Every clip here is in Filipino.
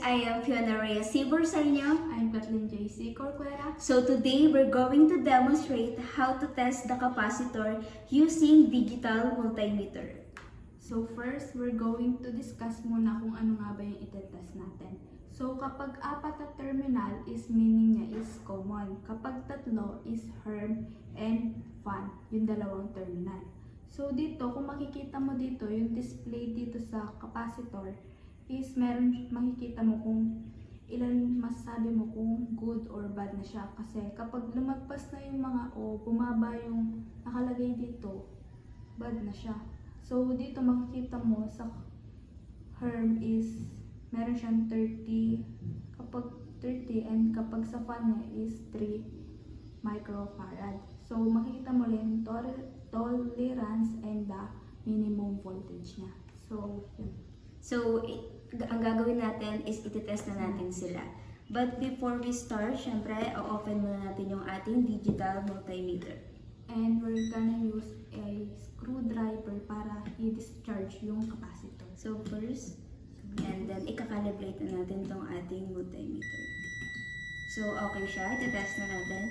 I am Fiona Reyes Sibor sa inyo. I'm Kathleen JC Corcuera. So today we're going to demonstrate how to test the capacitor using digital multimeter. So first, we're going to discuss muna kung ano nga ba yung itetest natin. So kapag apat na terminal is meaning niya is common. Kapag tatlo is Herm and Fan, yung dalawang terminal. So dito, kung makikita mo dito, yung display dito sa capacitor is meron, makikita mo kung ilan masasabi mo kung good or bad na siya. Kasi kapag lumagpas na yung mga o bumaba yung nakalagay dito, bad na siya. So dito makikita mo sa Herm is meron siyang 30, kapag 30 and kapag sa fan niya is 3 microfarad. So makikita mo rin tolerance and the minimum voltage niya. So yun. So ang gagawin natin is itetest na natin sila. But before we start, syempre, o-open muna natin yung ating digital multimeter. And we're gonna use a screwdriver para i-discharge yung capacitor. So first, and then ikakalibrate na natin tong ating multimeter. So okay siya, itetest na natin.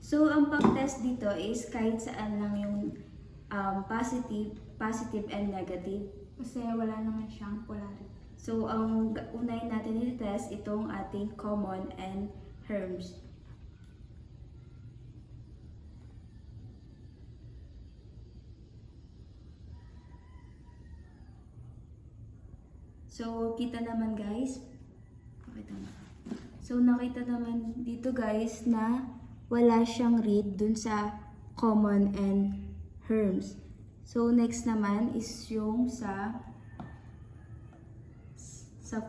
So ang pag-test dito is kahit saan lang yung positive and negative. Kasi wala naman siyang polarity. So ang unahin natin i-test itong ating common and Herms. So, kita naman guys. So, nakita naman dito guys na wala siyang read dun sa common and Herms. So, next naman is yung sa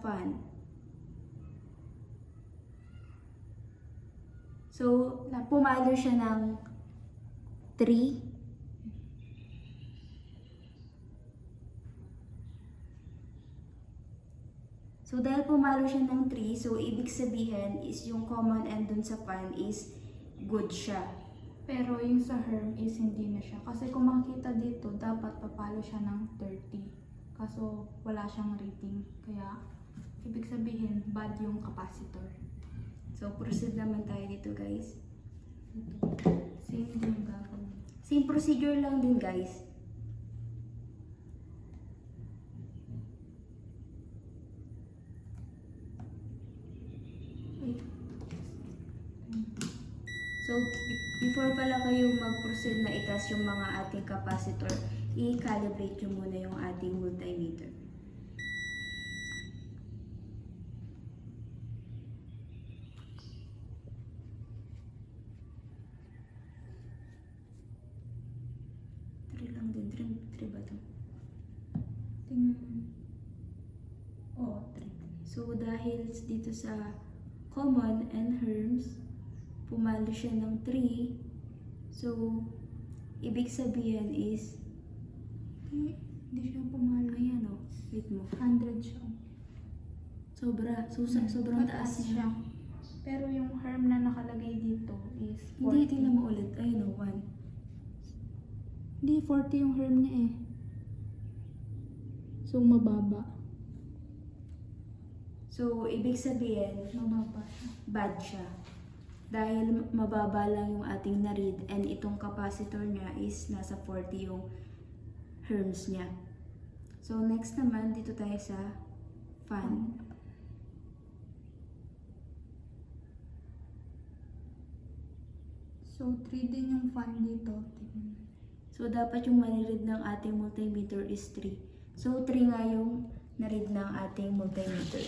fan. So, pumalo siya ng 3. So, dahil pumalo siya ng 3, so ibig sabihin is yung common and dun sa fan is good siya. Pero yung sa Herm is hindi na siya. Kasi kung makikita dito, dapat papalo siya ng 30. Kaso wala siyang rating. Kaya, ibig sabihin, bad yung capacitor. So, proceed naman tayo dito guys. Same din gagawin. Same procedure lang din guys. So, before pala kayo mag-proceed na itas yung mga ating capacitor, i-calibrate nyo muna yung ating multimeter. Three lang din. Three ba ito? Tingnan. Oo, 3. So, dahil dito sa common and Herms, pumalo siya ng 3. So, ibig sabihin is, Hindi siya pumalo. ayan o, wait mo. 100 siya. Sobrang taas Mataas niya. Pero yung Herm na nakalagay dito is 40. Hindi, tingnan mo ulit. Ayun o, 1. Hindi, 40 yung Herm niya eh. So, mababa. So, ibig sabihin, Mababa siya. bad siya. Dahil mababa lang yung ating na-read and itong capacitor niya is nasa 40 yung Herms niya. So, next naman, dito tayo sa fan. So, 3 din yung fan dito. So, dapat yung mariread ng ating multimeter is 3. So, 3 nga yung na-read ng ating multimeter.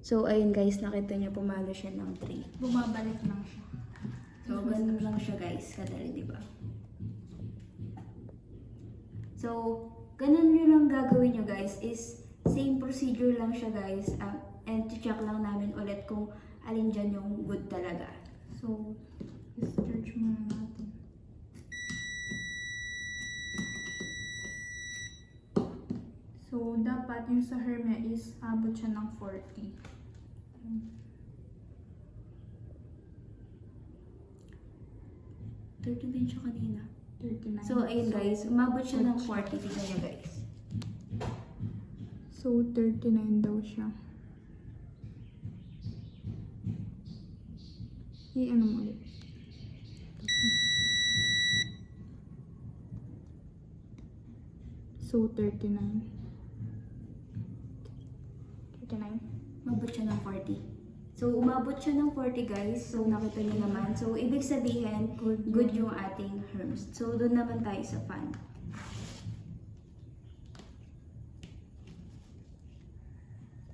So, ayun guys, nakita niyo pumalo siya ng 3. Bumabalik lang siya. So, ganun lang siya guys, kadali, di ba? So, ganun nyo lang gagawin nyo guys is same procedure lang siya guys. And check lang namin ulit kung alin dyan yung good talaga. So, discharge muna natin. So, dapat yung sa Herm niya is abot siya ng 40. 39 siya kanina. 39. So, ayun guys, umabot siya ng 40. Tignan niyo guys. So, 39 daw siya. I-ano mo ulit. So, 39. 39. Umabot siya ng 40. So, umabot siya ng 40 guys. So, nakita niyo naman. So, ibig sabihin, good yung ating herms. So, doon naman tayo sa fan.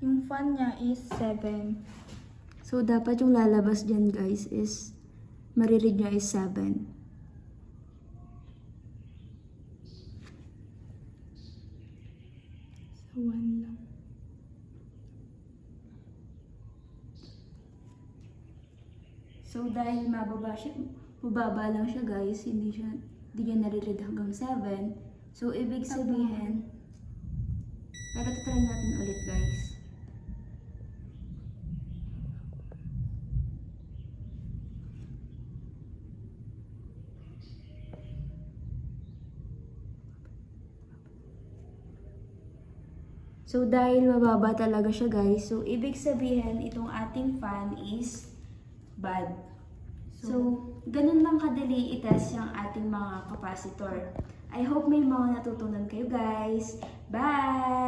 Yung fan niya is 7. So, dapat yung lalabas dyan guys is, mariread niya is 7. So, 1 lang. So, dahil mababa lang siya guys, hindi niya nare-read hanggang 7. So, ibig sabihin, pero try natin ulit guys. So, dahil mababa talaga siya guys, so ibig sabihin, itong ating fan is bad. So, ganun lang kadali i-test yung ating mga capacitor. I hope may mga natutunan kayo guys. Bye!